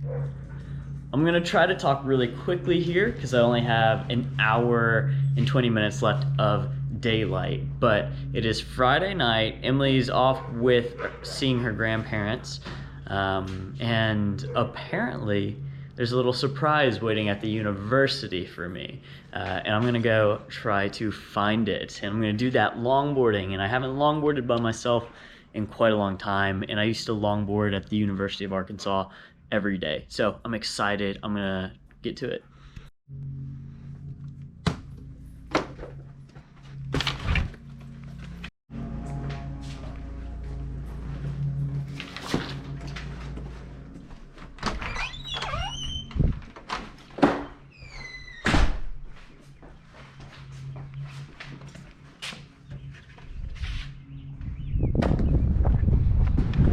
I'm gonna try to talk really quickly here because I only have an hour and 20 minutes left of daylight, but it is Friday night. Emily's off with seeing her grandparents, and apparently there's a little surprise waiting at the university for me, and I'm gonna go try to find it, and I'm gonna do that longboarding, and I haven't longboarded by myself in quite a long time, and I used to longboard at the University of Arkansas every day. So I'm excited. I'm gonna get to it.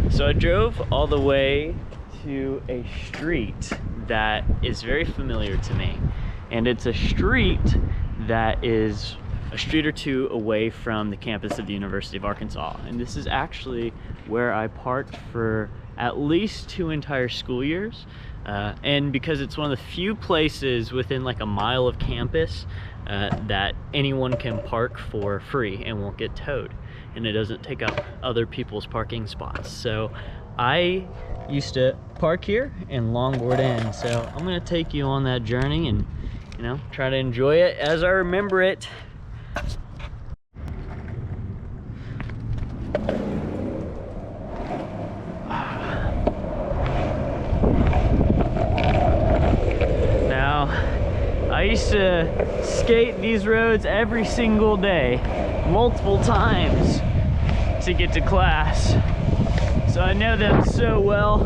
So I drove all the way to a street that is very familiar to me, and it's a street that is a street or two away from the campus of the University of Arkansas, and this is actually where I parked for at least 2 entire school years, and because it's one of the few places within like a mile of campus that anyone can park for free and won't get towed, and it doesn't take up other people's parking spots. So I used to park here and longboard in, so I'm gonna take you on that journey and, you know, try to enjoy it as I remember it. Now, I used to skate these roads every single day, multiple times to get to class. So I know them so well.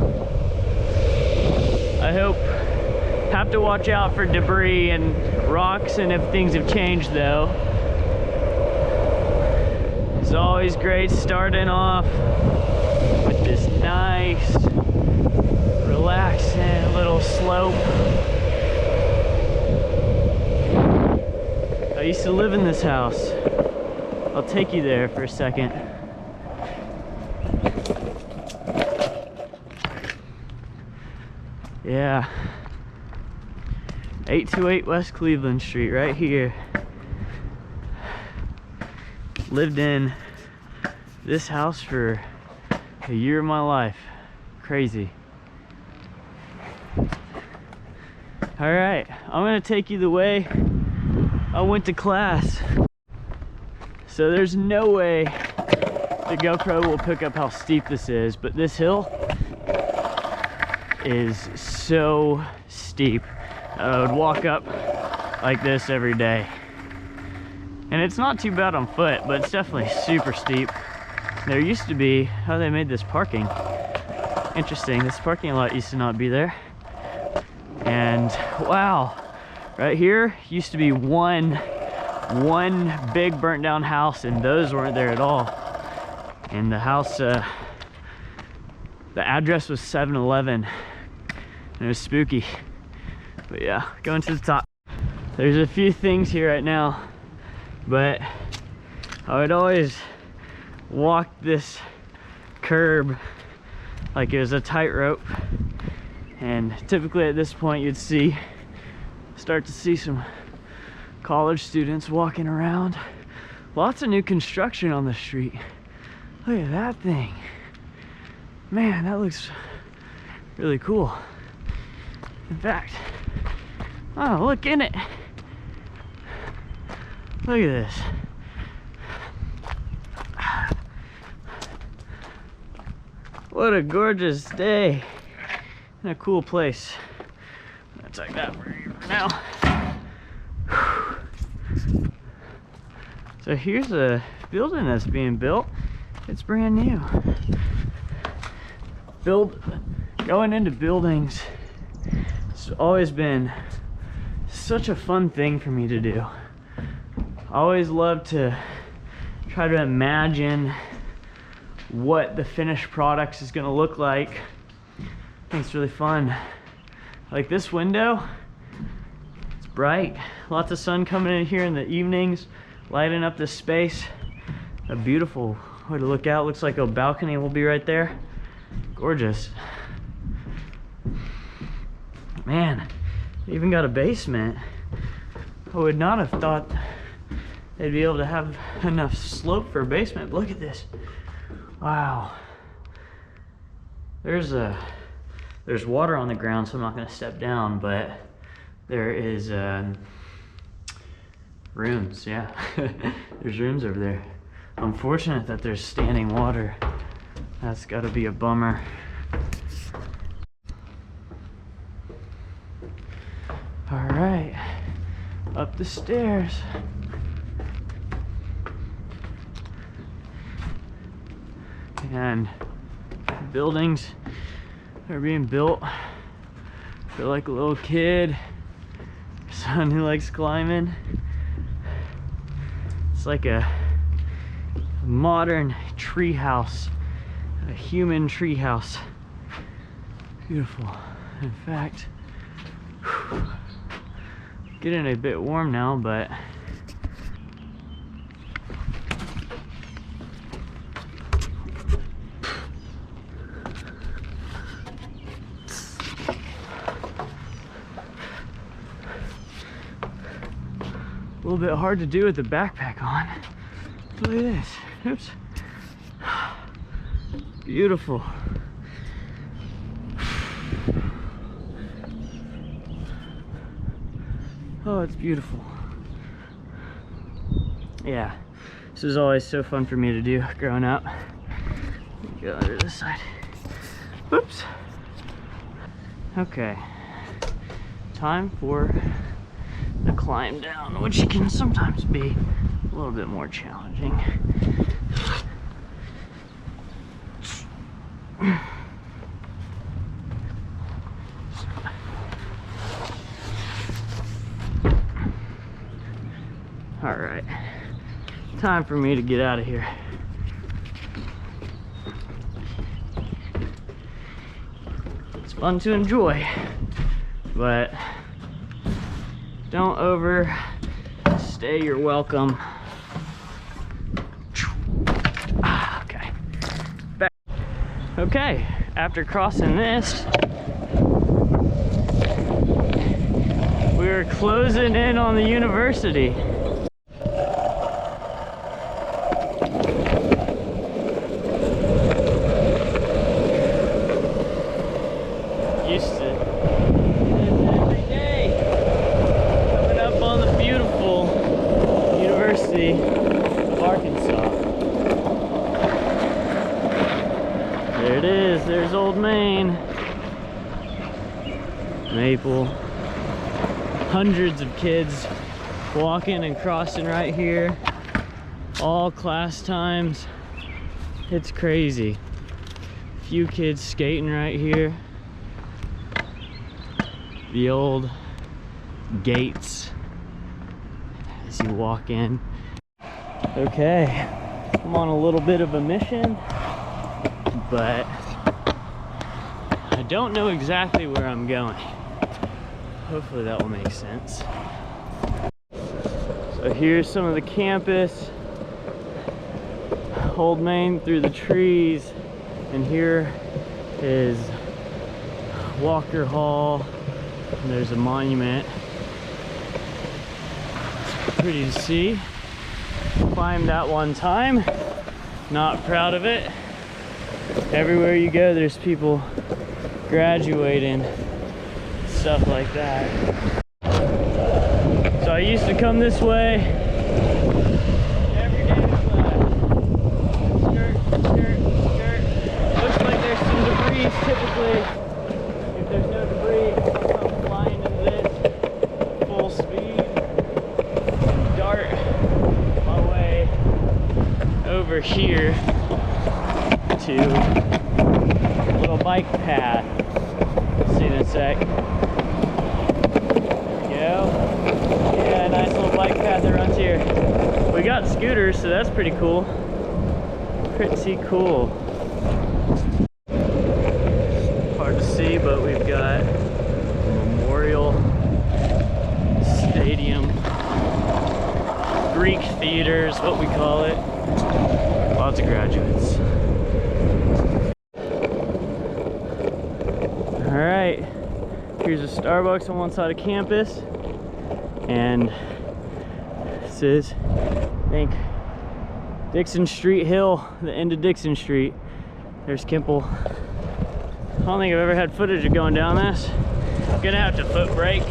I have to watch out for debris and rocks, and if things have changed though. It's always great starting off with this nice, relaxing little slope. I used to live in this house. I'll take you there for a second. Yeah, 828 West Cleveland Street, right here. Lived in this house for a year of my life. Crazy. All right, I'm gonna take you the way I went to class. So there's no way the GoPro will pick up how steep this is, but this hill is so steep. I would walk up like this every day. And it's not too bad on foot, but it's definitely super steep. There used to be, oh, they made this parking. Interesting, this parking lot used to not be there. And wow, right here used to be one big burnt down house, and those weren't there at all. And the house, the address was 7-Eleven. And it was spooky. But yeah, going to the top. There's a few things here right now, but I would always walk this curb like it was a tightrope. And typically at this point you'd start to see some college students walking around. Lots of new construction on the street. Look at that thing. Man, that looks really cool. In fact, oh, look in it. Look at this. What a gorgeous day. And a cool place. I'm gonna take that for now. So here's a building that's being built. It's brand new. Going into buildings, it's always been such a fun thing for me to do. I always love to try to imagine what the finished product is going to look like. I think it's really fun. Like this window, it's bright. Lots of sun coming in here in the evenings, lighting up this space. A beautiful way to look out. Looks like a balcony will be right there. Gorgeous. Man, they even got a basement. I would not have thought they'd be able to have enough slope for a basement. But look at this. Wow. There's water on the ground, so I'm not gonna step down, but there is rooms, yeah. There's rooms over there. Unfortunate that there's standing water. That's gotta be a bummer. All right, up the stairs. And buildings are being built. I feel like a little kid, son who likes climbing. It's like a modern tree house, a human tree house. Beautiful. In fact, getting a bit warm now, but a little bit hard to do with the backpack on. Look at this. Oops. Beautiful. Oh, it's beautiful. Yeah, this was always so fun for me to do growing up. Go under this side. Oops. Okay. Time for the climb down, which can sometimes be a little bit more challenging. All right, time for me to get out of here. It's fun to enjoy, but don't overstay your welcome. Okay, back. Okay, after crossing this, we're closing in on the university. Used to every day coming up on the beautiful University of Arkansas. There it is, there's Old Main. Maple. Hundreds of kids walking and crossing right here. All class times. It's crazy. Few kids skating right here. The old gates as you walk in. Okay, I'm on a little bit of a mission, but I don't know exactly where I'm going. Hopefully that will make sense. So here's some of the campus. Old Main through the trees, and here is Walker Hall. And there's a monument. It's pretty to see. Climbed that one time. Not proud of it. Everywhere you go, there's people graduating. Stuff like that. So I used to come this way every day to class. Skirt, skirt, skirt. Looks like there's some debris typically. If there's no debris, flying into this full speed and dart my way over here to a little bike path. See in a sec. There we go. Yeah, nice little bike path that runs here. We got scooters, so that's pretty cool. Pretty cool. Hard to see, but we've got Memorial Stadium, Greek Theater is what we call it. Lots of graduates. All right, Here's a Starbucks on one side of campus, and this is, I think, Dixon Street Hill, the end of Dixon Street. There's Kimple. I don't think I've ever had footage of going down this. I'm gonna have to foot brake.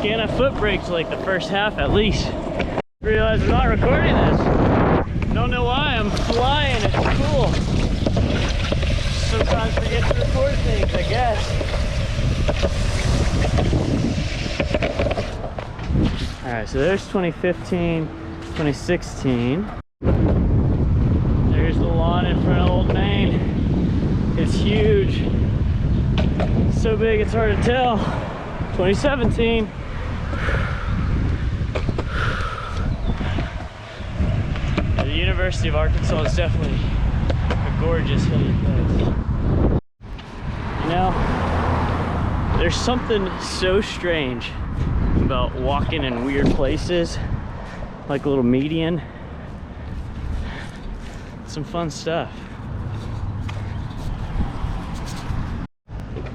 And I foot braked like the first half at least. Realize I'm not recording this. Don't know why. I'm flying. It's cool. Sometimes forget to record things, I guess. Alright, so there's 2015, 2016. There's the lawn in front of Old Main. It's huge. So big it's hard to tell. 2017. Yeah, the University of Arkansas is definitely a gorgeous hilly place. You know, there's something so strange about walking in weird places, like a little median. Some fun stuff.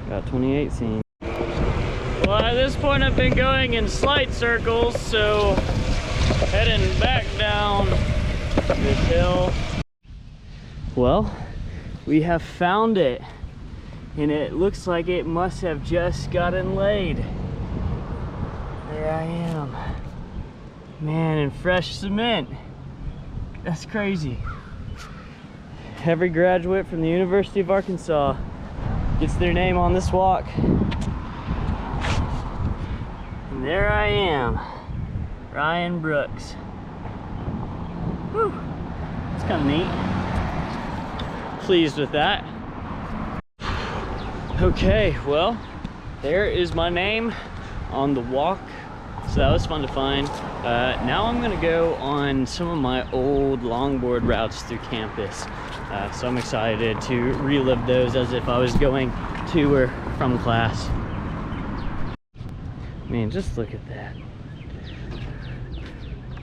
Got 2018. Well, at this point I've been going in slight circles, so heading back down this hill. Well, we have found it, and it looks like it must have just gotten laid. There I am. Man, and fresh cement. That's crazy. Every graduate from the University of Arkansas gets their name on this walk. There I am, Ryan Brooks. Whew. It's kind of neat. Pleased with that. Okay, well, there is my name on the walk. So that was fun to find. Now I'm gonna go on some of my old longboard routes through campus. So I'm excited to relive those as if I was going to or from class. Man, just look at that.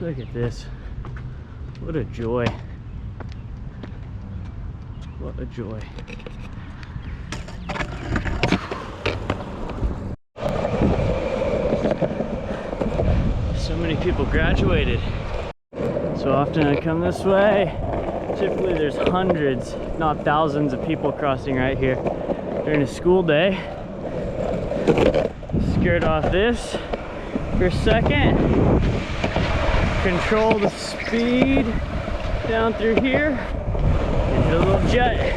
Look at this. What a joy. What a joy. So many people graduated. So often I come this way. Typically there's hundreds, if not thousands of people crossing right here during a school day. Skirt off this for a second. Control the speed down through here. Into a little jet.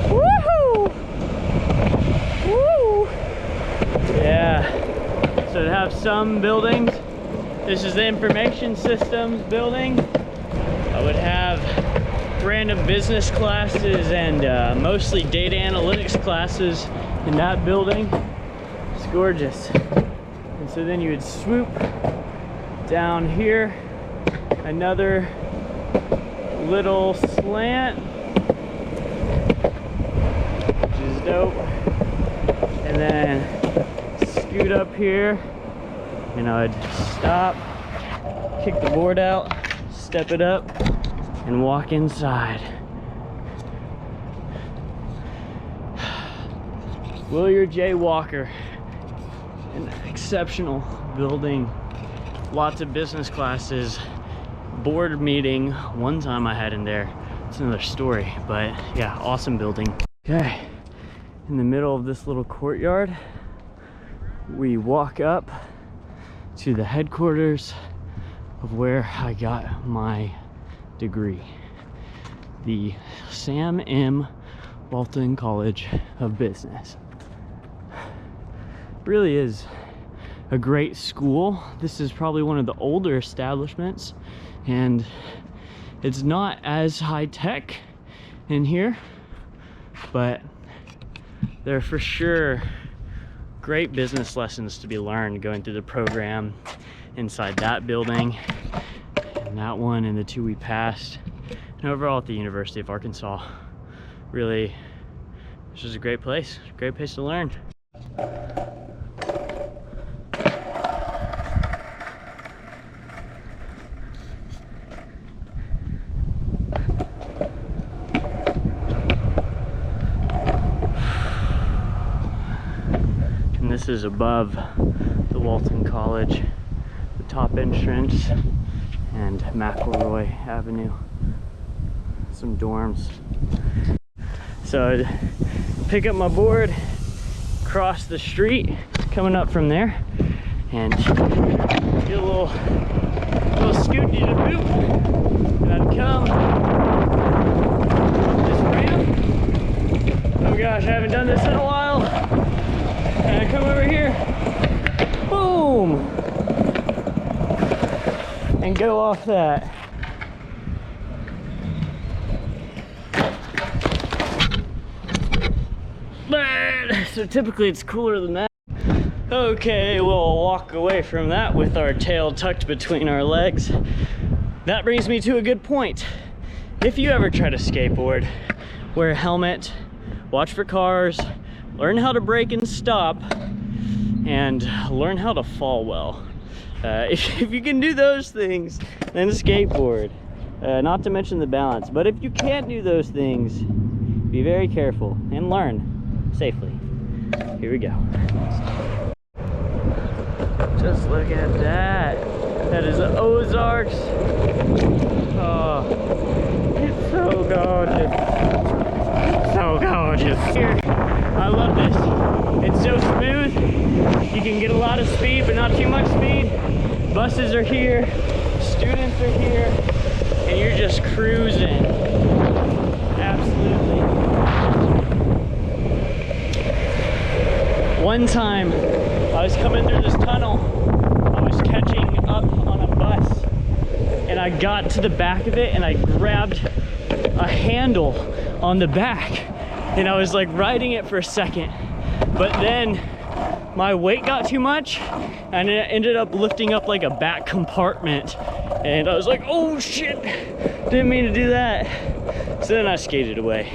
Woohoo! Woo! Yeah. So to have some buildings, this is the information systems building. I would have random business classes and mostly data analytics classes in that building. It's gorgeous. And so then you would swoop down here, another little slant, which is dope. And then scoot up here, and I'd stop, kick the board out, step it up, and walk inside. William J. Walker, an exceptional building. Lots of business classes, board meeting. One time I had in there. It's another story, but yeah, awesome building. Okay, in the middle of this little courtyard, we walk up to the headquarters of where I got my degree, the Sam M. Walton College of Business. Really is a great school. This is probably one of the older establishments, and it's not as high tech in here, but there are for sure great business lessons to be learned going through the program inside that building and that one and the two we passed, and overall at the University of Arkansas. Really, this was a great place to learn. And this is above the Walton College, the top entrance, and McElroy Avenue, some dorms. So I'd pick up my board, cross the street, coming up from there, and get a little scooty to boot, and I'd come this ramp. Oh gosh, I haven't done this in a while. And I come over here, boom, and go off that. So typically it's cooler than that. Okay, we'll walk away from that with our tail tucked between our legs. That brings me to a good point. If you ever try to skateboard, wear a helmet, watch for cars, learn how to brake and stop, and learn how to fall well. If you can do those things, then skateboard. Not to mention the balance. But if you can't do those things, be very careful and learn safely. Here we go. Just look at that. That is the Ozarks. Oh, it's so gorgeous. So gorgeous. Here, I love this. It's so smooth. You can get a lot of speed, but not too much speed. Buses are here, students are here, and you're just cruising. Absolutely. One time, I was coming through this tunnel. I was catching up on a bus, and I got to the back of it, and I grabbed a handle on the back, and I was like riding it for a second, but then my weight got too much, and it ended up lifting up like a back compartment, and I was like, oh shit, didn't mean to do that. So then I skated away,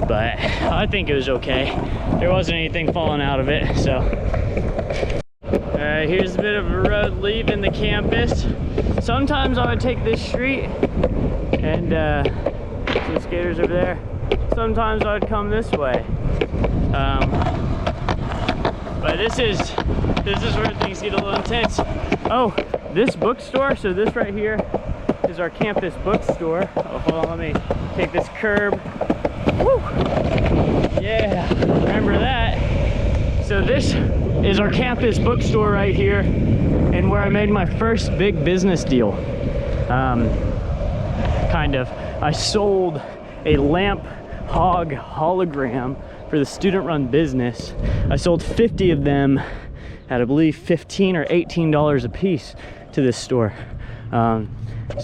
but I think it was okay. There wasn't anything falling out of it, so. Here's a bit of a road leaving the campus. Sometimes I would take this street, and see skaters over there. Sometimes I would come this way. But this is where things get a little intense. Oh, this bookstore, so this right here is our campus bookstore. Oh, hold on, let me take this curb. Woo! Yeah, remember that. So this is our campus bookstore right here, and where I made my first big business deal. Kind of. I sold a lamp hog hologram for the student-run business. I sold 50 of them at, I believe, $15 or $18 a piece to this store. So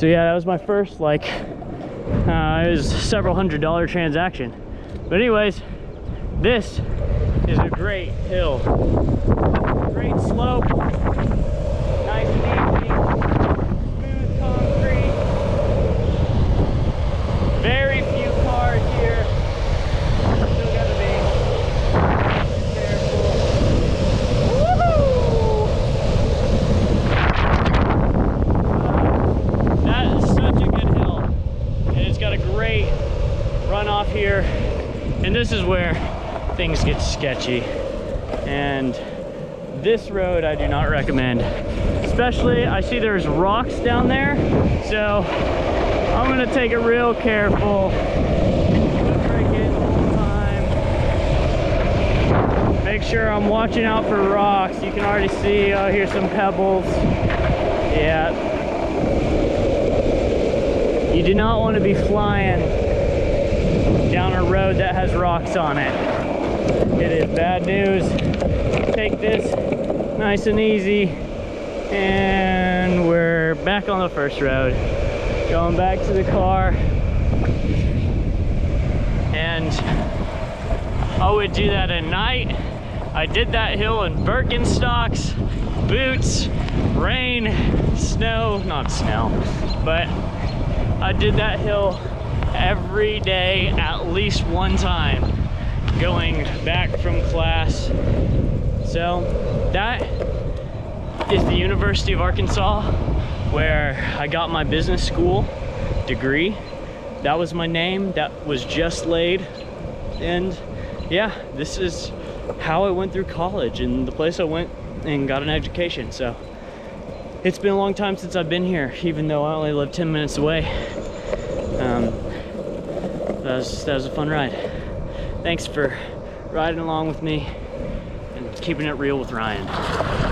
yeah, that was my first, like, it was a several $100 transaction. But anyways, this is a great hill. Great slope, nice and easy, smooth concrete, very few cars here. Still gotta be careful. Woohoo! That is such a good hill, and it's got a great runoff here, and this is where things get sketchy. And this road I do not recommend, especially I see there's rocks down there, so I'm gonna take it real careful. Break it all the time. Make sure I'm watching out for rocks. You can already see, oh, here's some pebbles. Yeah. You do not want to be flying down a road that has rocks on it. It is bad news. Take this nice and easy, and we're back on the first road, going back to the car. And I would do that at night. I did that hill in Birkenstocks, boots, rain, snow, not snow, but I did that hill every day at least one time going back from class. So that is the University of Arkansas, where I got my business school degree. That was my name, that was just laid. And yeah, this is how I went through college and the place I went and got an education. So it's been a long time since I've been here, even though I only live 10 minutes away. That was a fun ride. Thanks for riding along with me and keeping it real with Ryan.